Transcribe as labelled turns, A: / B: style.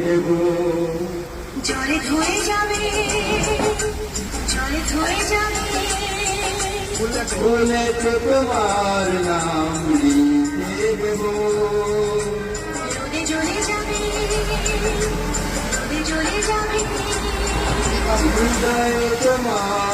A: দেব।
B: জলে ধরে যাবে, জলে ধরে যাবে,
A: বলেছে তোমার নাম লিখে দেব।
B: রোদে জ্বলে যাবে, রোদে জ্বলে যাবে,
A: হৃদয়ে তোমার